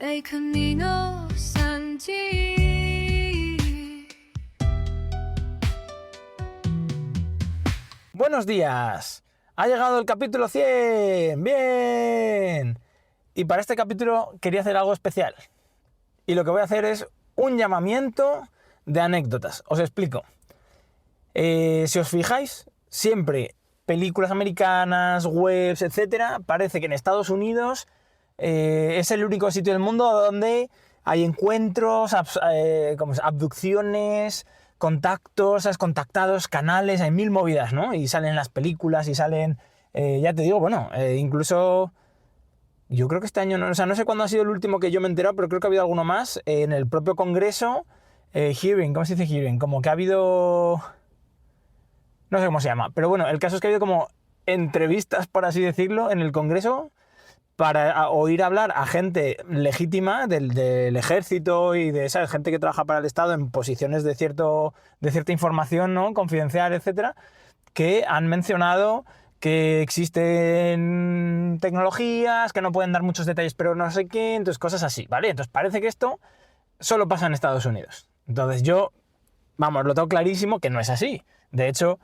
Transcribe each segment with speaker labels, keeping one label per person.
Speaker 1: El camino sin ti.
Speaker 2: Buenos días, ha llegado el capítulo 100, bien. Y para este capítulo quería hacer algo especial. Y lo que voy a hacer es un llamamiento de anécdotas. Os explico. Si os fijáis, siempre películas americanas, webs, etcétera, parece que en Estados Unidos es el único sitio del mundo donde hay encuentros, abducciones, contactos, contactados, canales, hay mil movidas, ¿no? Y salen las películas y salen, ya te digo, bueno, incluso yo creo que este año, no sé cuándo ha sido el último que yo me he enterado, pero creo que ha habido alguno más en el propio Congreso, hearing, ¿cómo se dice hearing? Como que ha habido... No sé cómo se llama, pero bueno, el caso es que ha habido como entrevistas, por así decirlo, en el Congreso para oír hablar a gente legítima del ejército y de esa gente que trabaja para el Estado en posiciones de cierta información, ¿no? Confidencial, etcétera, que han mencionado que existen tecnologías, que no pueden dar muchos detalles, pero no sé qué, entonces cosas así, ¿vale? Entonces parece que esto solo pasa en Estados Unidos. Entonces yo, vamos, lo tengo clarísimo que no es así. De hecho,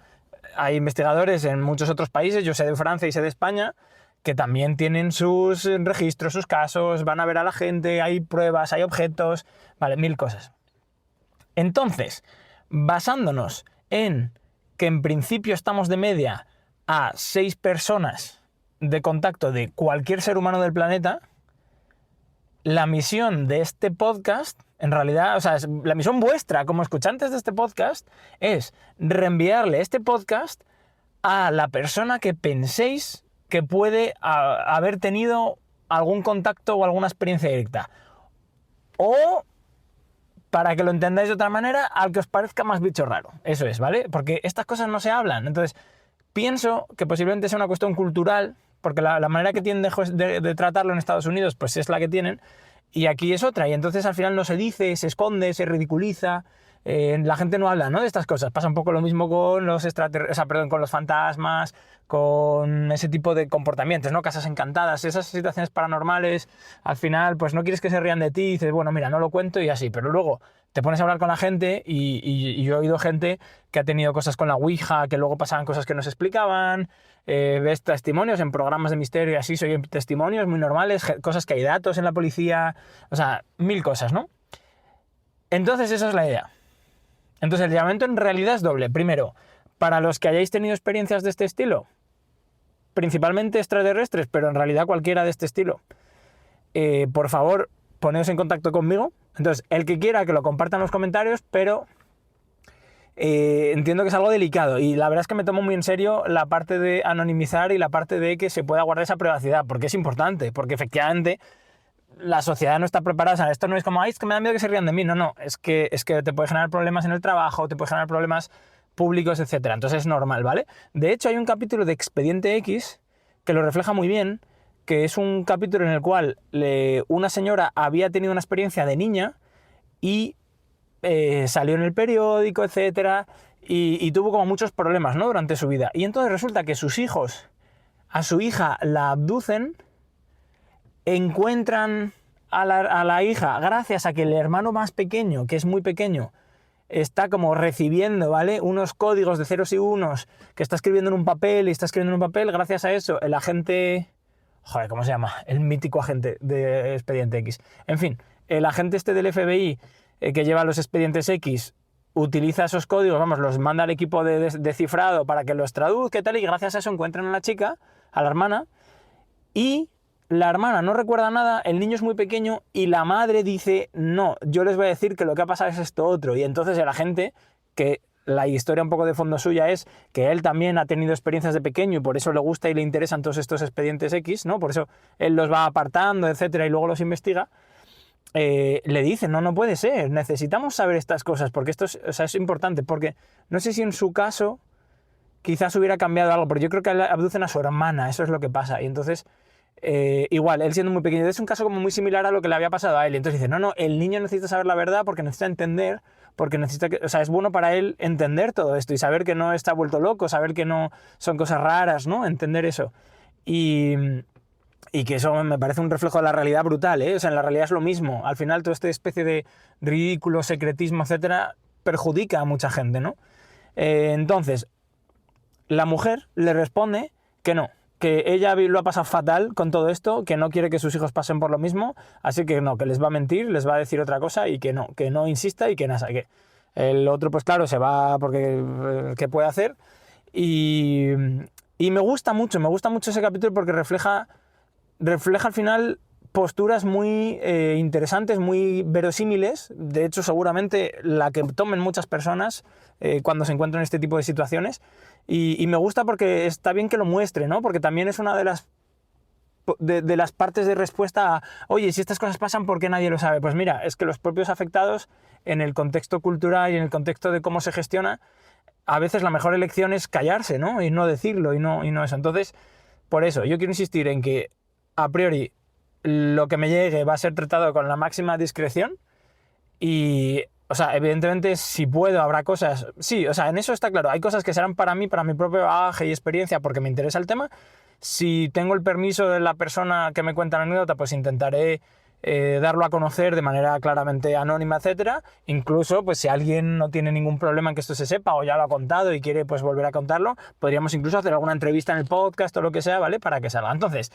Speaker 2: hay investigadores en muchos otros países, yo sé de Francia y sé de España, que también tienen sus registros, sus casos, van a ver a la gente, hay pruebas, hay objetos, vale, mil cosas. Entonces, basándonos en que en principio estamos de media a 6 personas de contacto de cualquier ser humano del planeta, la misión de este podcast, en realidad, o sea, la misión vuestra como escuchantes de este podcast es reenviarle este podcast a la persona que penséis que puede haber tenido algún contacto o alguna experiencia directa. O, para que lo entendáis de otra manera, al que os parezca más bicho raro. Eso es, ¿vale? Porque estas cosas no se hablan. Entonces, pienso que posiblemente sea una cuestión cultural, porque la manera que tienen de tratarlo en Estados Unidos pues es la que tienen, y aquí es otra, y entonces al final no se dice, se esconde, se ridiculiza, la gente no habla, ¿no?, de estas cosas. Pasa un poco lo mismo con los con los fantasmas, con ese tipo de comportamientos, ¿no? Casas encantadas, esas situaciones paranormales, al final pues no quieres que se rían de ti y dices, bueno, mira, no lo cuento y así, pero luego te pones a hablar con la gente y yo he oído gente que ha tenido cosas con la Ouija, que luego pasaban cosas que no se explicaban, ves testimonios en programas de misterio y así, soy testimonios muy normales, cosas que hay datos en la policía, o sea, mil cosas, ¿no? Entonces esa es la idea. Entonces el llamamiento en realidad es doble. Primero, para los que hayáis tenido experiencias de este estilo, principalmente extraterrestres, pero en realidad cualquiera de este estilo, por favor, poneos en contacto conmigo. Entonces, el que quiera que lo comparta en los comentarios, pero entiendo que es algo delicado y la verdad es que me tomo muy en serio la parte de anonimizar y la parte de que se pueda guardar esa privacidad, porque es importante, porque efectivamente la sociedad no está preparada. O sea, esto no es como, ay, es que me da miedo que se rían de mí. No, es que te puede generar problemas en el trabajo, te puede generar problemas públicos, etcétera. Entonces es normal, ¿vale? De hecho, hay un capítulo de Expediente X que lo refleja muy bien, que es un capítulo en el cual una señora había tenido una experiencia de niña y salió en el periódico, etcétera, y tuvo como muchos problemas, ¿no?, durante su vida. Y entonces resulta que sus hijos, a su hija la abducen, encuentran a la hija gracias a que el hermano más pequeño, que es muy pequeño, está como recibiendo, ¿vale?, unos códigos de ceros y unos que está escribiendo en un papel, gracias a eso el agente... Joder, ¿cómo se llama? El mítico agente de Expediente X. En fin, el agente este del FBI que lleva los Expedientes X utiliza esos códigos, vamos, los manda al equipo de cifrado para que los traduzca y tal, y gracias a eso encuentran a la chica, a la hermana, y la hermana no recuerda nada, el niño es muy pequeño y la madre dice, no, yo les voy a decir que lo que ha pasado es esto otro. Y entonces el agente, que la historia un poco de fondo suya es que él también ha tenido experiencias de pequeño y por eso le gusta y le interesan todos estos Expedientes X, ¿no? Por eso él los va apartando, etcétera, y luego los investiga. Le dice, no puede ser, necesitamos saber estas cosas, porque esto es importante, porque no sé si en su caso quizás hubiera cambiado algo, pero yo creo que abducen a su hermana, eso es lo que pasa, y entonces igual, él siendo muy pequeño, es un caso como muy similar a lo que le había pasado a él, y entonces dice, el niño necesita saber la verdad porque necesita entender, porque necesita o sea, es bueno para él entender todo esto y saber que no está vuelto loco, saber que no son cosas raras, ¿no?, entender eso. Y Y que eso me parece un reflejo de la realidad brutal, ¿eh? O sea, en la realidad es lo mismo. Al final, toda esta especie de ridículo, secretismo, etcétera, perjudica a mucha gente, ¿no? Entonces, la mujer le responde que no, que ella lo ha pasado fatal con todo esto, que no quiere que sus hijos pasen por lo mismo, así que no, que les va a mentir, les va a decir otra cosa y que no insista y que nada, que el otro, pues claro, se va porque ¿qué puede hacer? Y, y me gusta mucho ese capítulo porque refleja al final posturas muy interesantes, muy verosímiles, de hecho seguramente la que tomen muchas personas cuando se encuentran en este tipo de situaciones, y me gusta porque está bien que lo muestre, ¿no? Porque también es una de las partes de respuesta a, oye, si estas cosas pasan, ¿por qué nadie lo sabe? Pues mira, es que los propios afectados, en el contexto cultural y en el contexto de cómo se gestiona, a veces la mejor elección es callarse, ¿no? Y no decirlo, y no eso. Entonces, por eso, yo quiero insistir en que, a priori, lo que me llegue va a ser tratado con la máxima discreción y, o sea, evidentemente, si puedo, habrá cosas... Sí, o sea, en eso está claro. Hay cosas que serán para mí, para mi propio bagaje y experiencia, porque me interesa el tema. Si tengo el permiso de la persona que me cuenta la anécdota, pues intentaré darlo a conocer de manera claramente anónima, etcétera. Incluso, pues si alguien no tiene ningún problema en que esto se sepa o ya lo ha contado y quiere pues volver a contarlo, podríamos incluso hacer alguna entrevista en el podcast o lo que sea, ¿vale? Para que salga. Entonces,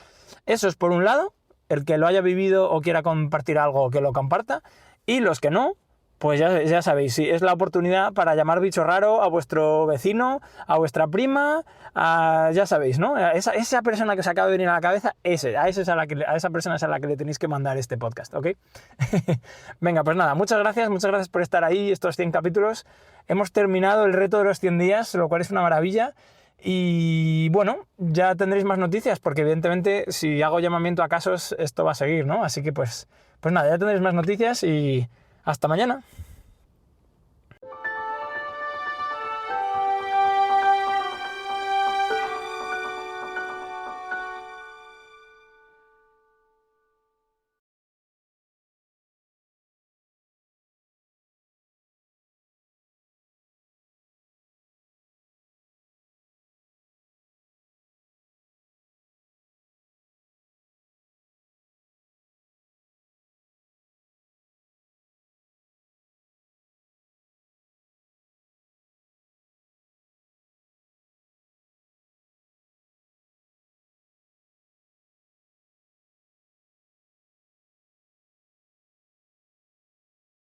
Speaker 2: eso es por un lado, el que lo haya vivido o quiera compartir algo, que lo comparta, y los que no, pues ya sabéis, si es la oportunidad para llamar bicho raro a vuestro vecino, a vuestra prima, ya sabéis, ¿no? Esa persona que os acaba de venir a la cabeza, a esa persona es a la que le tenéis que mandar este podcast, ¿ok? Venga, pues nada, muchas gracias por estar ahí estos 100 capítulos. Hemos terminado el reto de los 100 días, lo cual es una maravilla. Y bueno, ya tendréis más noticias, porque evidentemente si hago llamamiento a casos, esto va a seguir, ¿no? Así que pues nada, ya tendréis más noticias y hasta mañana.